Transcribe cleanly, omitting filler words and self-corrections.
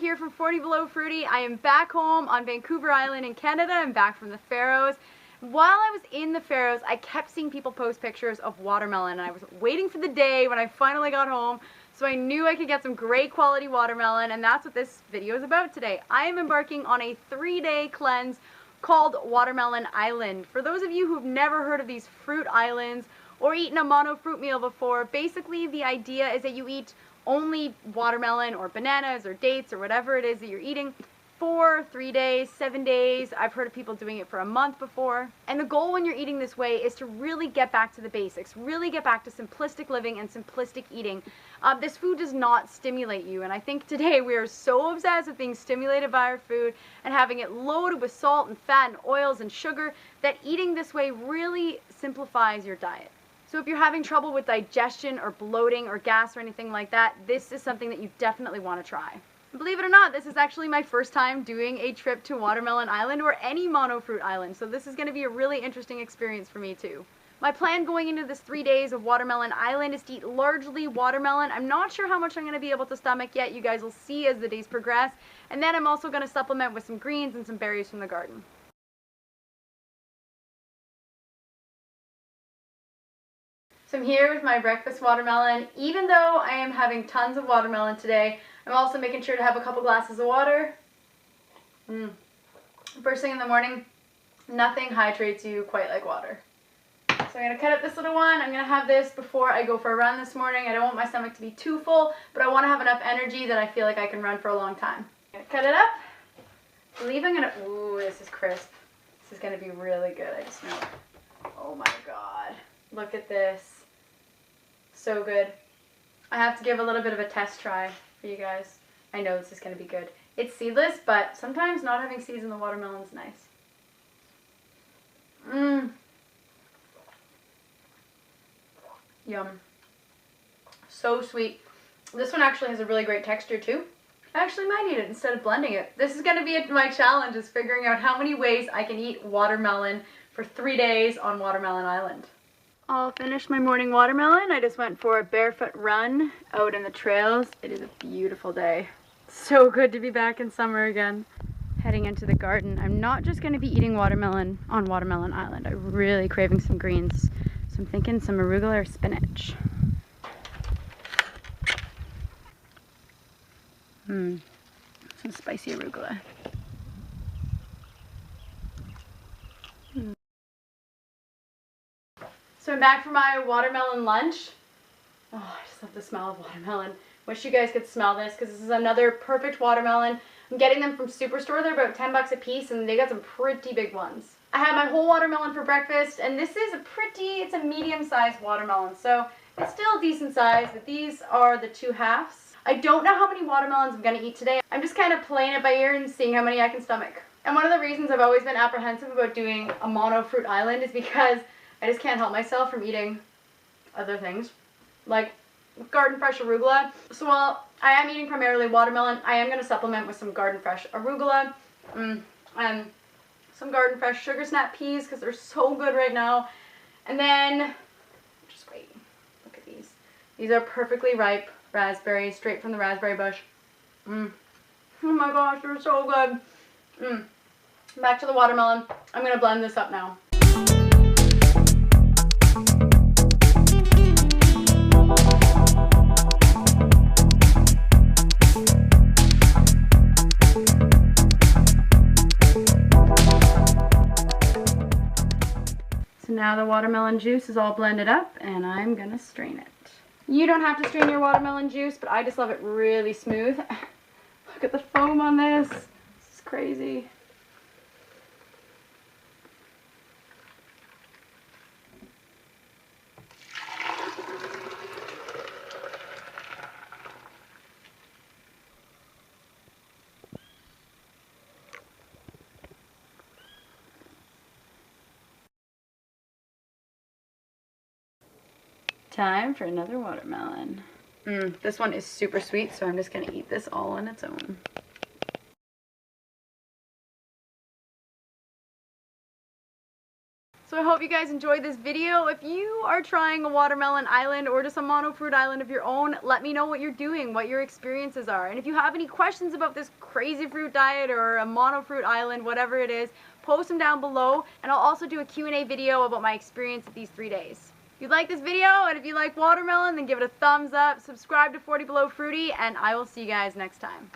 here from 40 Below Fruity. I am back home on Vancouver Island in Canada. I'm back from the Faroes. While I was in the Faroes, I kept seeing people post pictures of watermelon, and I was waiting for the day when I finally got home, so I knew I could get some great quality watermelon, and that's what this video is about today. I am embarking on a 3-day cleanse called Watermelon Island. For those of you who've never heard of these fruit islands or eaten a mono fruit meal before, basically the idea is that you eat only watermelon or bananas or dates or whatever it is that you're eating for 3 days, 7 days. I've heard of people doing it for a month before. And the goal when you're eating this way is to really get back to the basics, really get back to simplistic living and simplistic eating. This food does not stimulate you, and I think today we are so obsessed with being stimulated by our food and having it loaded with salt and fat and oils and sugar that eating this way really simplifies your diet. So if you're having trouble with digestion or bloating or gas or anything like that, this is something that you definitely want to try. Believe it or not, this is actually my first time doing a trip to Watermelon Island or any monofruit island, so this is going to be a really interesting experience for me too. My plan going into this 3 days of Watermelon Island is to eat largely watermelon. I'm not sure how much I'm going to be able to stomach yet. You guys will see as the days progress. And then I'm also going to supplement with some greens and some berries from the garden. So I'm here with my breakfast watermelon. Even though I am having tons of watermelon today, I'm also making sure to have a couple glasses of water. First thing in the morning, nothing hydrates you quite like water. So I'm going to cut up this little one. I'm going to have this before I go for a run this morning. I don't want my stomach to be too full, but I want to have enough energy that I feel like I can run for a long time. I'm going to cut it up. I believe I'm going to, ooh, this is crisp. This is going to be really good. I just know it. Oh my God. Look at this. So good. I have to give a little bit of a test try for you guys. I know this is going to be good. It's seedless, but sometimes not having seeds in the watermelon is nice. Yum. So sweet. This one actually has a really great texture too. I actually might eat it instead of blending it. This is going to be my challenge, is figuring out how many ways I can eat watermelon for 3 days on Watermelon Island. I'll finish my morning watermelon. I just went for a barefoot run out in the trails. It is a beautiful day. So good to be back in summer again. Heading into the garden. I'm not just going to be eating watermelon on Watermelon Island. I'm really craving some greens. So I'm thinking some arugula or spinach. Some spicy arugula. So I'm back for my watermelon lunch. Oh, I just love the smell of watermelon. Wish you guys could smell this, because this is another perfect watermelon. I'm getting them from Superstore. They're about 10 bucks a piece, and they got some pretty big ones. I had my whole watermelon for breakfast, and this is it's a medium-sized watermelon, so it's still decent size, but these are the 2 halves. I don't know how many watermelons I'm going to eat today. I'm just kind of playing it by ear and seeing how many I can stomach. And one of the reasons I've always been apprehensive about doing a mono fruit island is because I just can't help myself from eating other things, like garden fresh arugula. So while I am eating primarily watermelon, I am going to supplement with some garden fresh arugula and some garden fresh sugar snap peas, because they're so good right now. And then, just wait, look at these. These are perfectly ripe raspberries, straight from the raspberry bush. Oh my gosh, they're so good. Back to the watermelon. I'm going to blend this up now. Now the watermelon juice is all blended up, and I'm gonna strain it. You don't have to strain your watermelon juice, but I just love it really smooth. Look at the foam on this. This is crazy. Time for another watermelon. This one is super sweet, so I'm just going to eat this all on its own. So I hope you guys enjoyed this video. If you are trying a watermelon island or just a monofruit island of your own, let me know what you're doing, what your experiences are. And if you have any questions about this crazy fruit diet or a monofruit island, whatever it is, post them down below, and I'll also do a Q&A video about my experience at these 3 days. If you like this video, and if you like watermelon, then give it a thumbs up, subscribe to 40 Below Fruity, and I will see you guys next time.